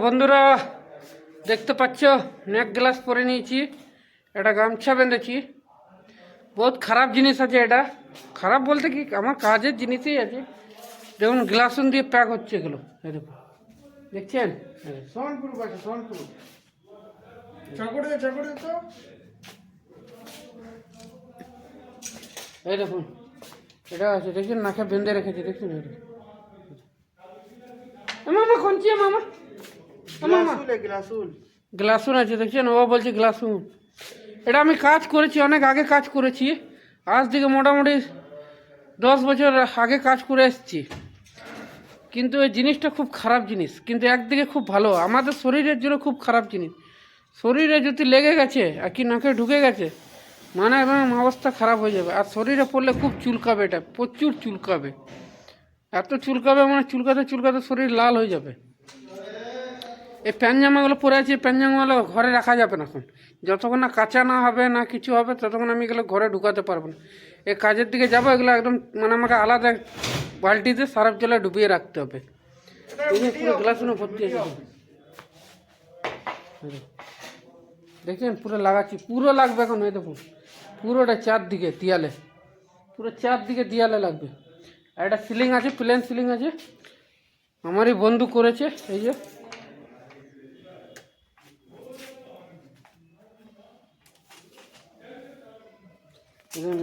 বন্ধুরা দেখতে পাচ্ছ নেক গ্লাস পরে নিয়েছি, এটা গামছা বেঁধেছি। বহুত খারাপ জিনিস আছে, এটা খারাপ বলতে কি আমার কাজের জিনিসই আছে। দেখুন গ্লাসন দিয়ে প্যাক হচ্ছে এগুলো, এই দেখুন দেখছেন, সোনপুর পাশে সোনপুর তো এই দেখুন এটা আছে, দেখছেন নাকে বেঁধে রেখেছে, দেখছেন মামা কঞ্চি মামা গ্লাসুন আছে, দেখছেন ও বলছে গ্লাসুন। এটা আমি কাজ করেছি, অনেক আগে কাজ করেছি, আজ থেকে মোটামুটি 10 বছর আগে কাজ করে এসেছি। কিন্তু এই জিনিসটা খুব খারাপ জিনিস, কিন্তু একদিকে খুব ভালো, আমাদের শরীরের জন্য খুব খারাপ জিনিস। শরীরে যদি লেগে গেছে আর কি নাকে ঢুকে গেছে মানে একদম অবস্থা খারাপ হয়ে যাবে। আর শরীরে পড়লে খুব চুলকাবে, এটা প্রচুর চুলকাবে, এত চুলকাবে মানে চুলকাতে চুলকাতে শরীর লাল হয়ে যাবে। এই প্যান্ট জামাগুলো পরে আছে, প্যান্ট জামাগুলো ঘরে রাখা যাবে না এখন, যতক্ষণ না কাঁচা না হবে না কিছু হবে ততক্ষণ আমি এগুলো ঘরে ঢুকাতে পারবো না। এই কাজের দিকে যাবো, এগুলো একদম মানে আমাকে আলাদা বালতিতে সার্ফ জলে ডুবিয়ে রাখতে হবে। পুরো গ্লাসগুলো ভর্তি আছে, দেখছেন পুরো লাগাচ্ছি, পুরো লাগবে এখন। এই দেখুন পুরোটা চারদিকে দেয়ালে, পুরো চারদিকে দেয়ালে লাগবে। আর একটা সিলিং আছে, প্লেন সিলিং আছে, আমারই বন্ধু করেছে। এই যে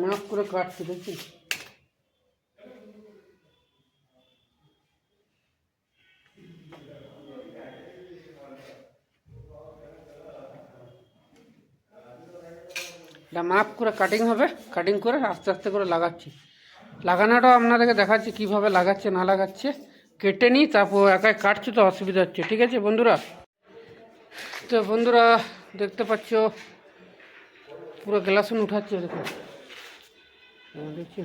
মাপ করে কাটছে, দেখছি এটা মাপ করে কাটিং হবে, কাটিং করে আস্তে আস্তে করে লাগাচ্ছি। লাগানোটাও আপনাদেরকে দেখাচ্ছি কীভাবে লাগাচ্ছে না লাগাচ্ছে, কেটে নিই তারপর একাই কাটছি তো অসুবিধা হচ্ছে। ঠিক আছে বন্ধুরা, তো বন্ধুরা দেখতে পাচ্ছ পুরো গ্লাসন উঠাচ্ছে, দেখুন দেখছি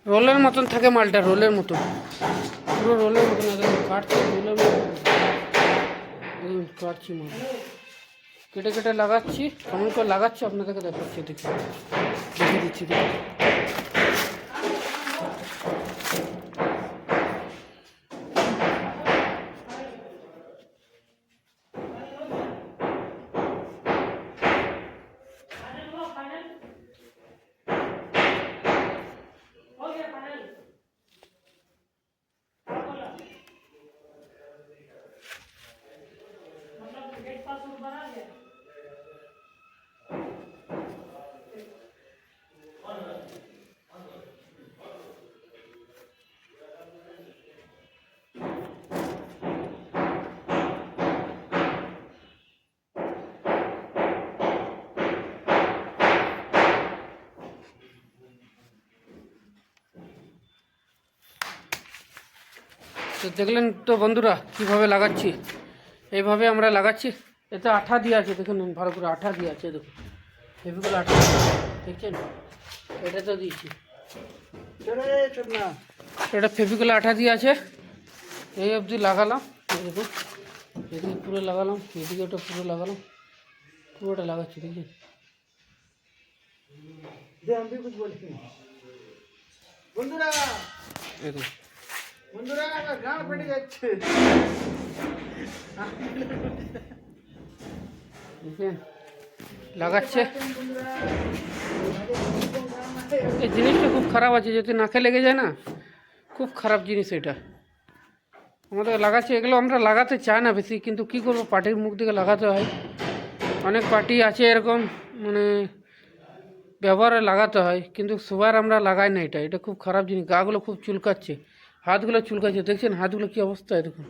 রোলের মতন থাকে মালটা, রোলের মতন, পুরো রোলের মতন কাটছি, রোলের মতন কাটছি মাল, কেটে কেটে লাগাচ্ছি, কেমন করে লাগাচ্ছি আপনাদেরকে দেখাচ্ছি, দেখে দিচ্ছি। তো দেখলেন তো বন্ধুরা কীভাবে লাগাচ্ছি, এইভাবে আমরা লাগাচ্ছি। এতে আঠা দিয়ে আছে, দেখুন ভালো করে আঠা দিয়ে আছে, দেখুন ফেভিকল আঠা দেখছেন, এটা তো দিয়েছি, এটা ফেভিকল আঠা দিয়ে আছে। এই অবধি লাগালাম, দেখুন এদিকে পুরো লাগালাম, এদিকে ওটা পুরো লাগালাম, পুরোটা লাগাচ্ছি, দেখছেন দেখুন লাগাচ্ছে। এই জিনিসটা খুব খারাপ আছে, যদি নাকে লেগে যায় না খুব খারাপ জিনিস এটা। আমাদের লাগাচ্ছে, এগুলো আমরা লাগাতে চাই না বেশি, কিন্তু কি করবো পার্টির মুখ দিকে লাগাতে হয়। অনেক পার্টি আছে এরকম মানে ব্যবহারে লাগাতে হয়, কিন্তু সবার আমরা লাগাই না। এটা খুব খারাপ জিনিস, গাগুলো খুব চুলকাচ্ছে, হাতগুলো চুলকাচ্ছে, দেখছেন হাতগুলো কী অবস্থায় দেখুন,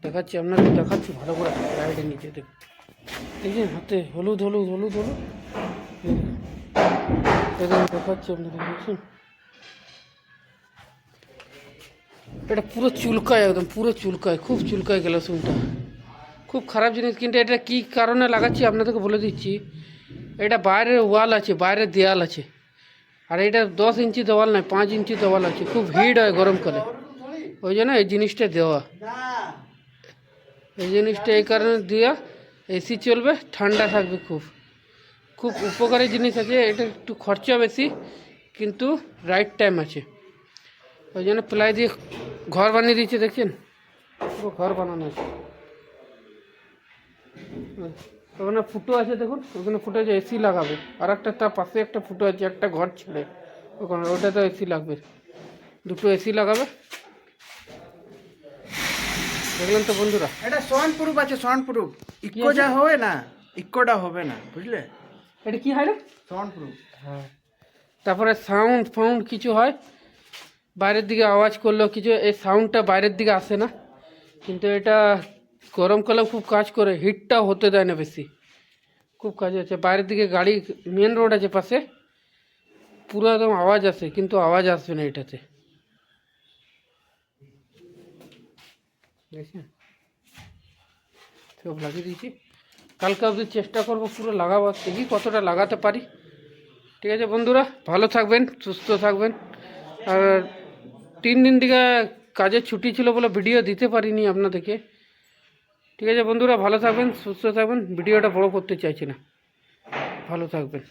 দেখাচ্ছি আপনাকে, দেখাচ্ছি ভালো করে সাইডে নিচে দেখুন, দেখছেন হাতে হলুদ হলুদ হলুদ হলুদ দেখুন, দেখাচ্ছি আপনাকে, দেখছেন এটা পুরো চুলকায়, একদম পুরো চুলকায়, খুব চুলকায় গেল শুনটা, খুব খারাপ জিনিস। কিন্তু এটা কী কারণে লাগাচ্ছি আপনাদেরকে বলে দিচ্ছি। এটা বাইরের ওয়াল আছে, বাইরের দেয়াল আছে, আর এটা 10 ইঞ্চি দেওয়াল নয়, 5 ইঞ্চি দেওয়াল আছে, খুব হিট হয় গরমকালে, ওই জন্য এই জিনিসটা দেওয়া, এই জিনিসটা এই কারণে দেওয়া। এসি চলবে, ঠান্ডা থাকবে, খুব খুব উপকারী জিনিস আছে। এটা একটু খরচা বেশি কিন্তু রাইট টাইম আছে, ওই জন্য প্লাই দিয়ে ঘর বানিয়ে দিচ্ছে, দেখছেন পুরো ঘর বানানো আছে। ওখানে ফুটো আছে দেখুন, ওখানে ফুটো আছে, এসি লাগাবে। আর একটা তার পাশে একটা ফুটো আছে একটা ঘর ছেড়ে, ওখানে ওটাতে এসি লাগবে, দুটো এসি লাগাবে। দেখলেন তো বন্ধুরা, এটা সাউন্ড প্রুফ আছে, সাউন্ড প্রুফ। ইকো যা হবে না, ইকোটা হবে না, বুঝলে? এটা কি হয় রে? Sound proof. হ্যাঁ, তারপরে সাউন্ড ফাউন্ড কিছু হয়, বাইরের দিকে আওয়াজ করলেও কিছু, এই সাউন্ডটা বাইরের দিকে আসে না। কিন্তু এটা গরমকালেও খুব কাজ করে, হিটটাও হতে দেয় না বেশি, খুব কাজ আছে। বাইরের দিকে গাড়ি, মেন রোড আছে পাশে, পুরো একদম আওয়াজ আসে, কিন্তু আওয়াজ আসবে না এটাতে, দেখছেন? সব লাগিয়ে দিয়েছি, কালকে অবধি চেষ্টা করবো পুরো লাগাবার, দেখি কতটা লাগাতে পারি। ঠিক আছে বন্ধুরা, ভালো থাকবেন, সুস্থ থাকবেন। আর 3 দিন থেকে কাজের ছুটি ছিল বলে ভিডিও দিতে পারিনি আপনাদেরকে। ঠিক আছে বন্ধুরা, ভালো থাকবেন, সুস্থ থাকবেন, ভিডিওটা বড় করতে চাইছি না, ভালো থাকবেন।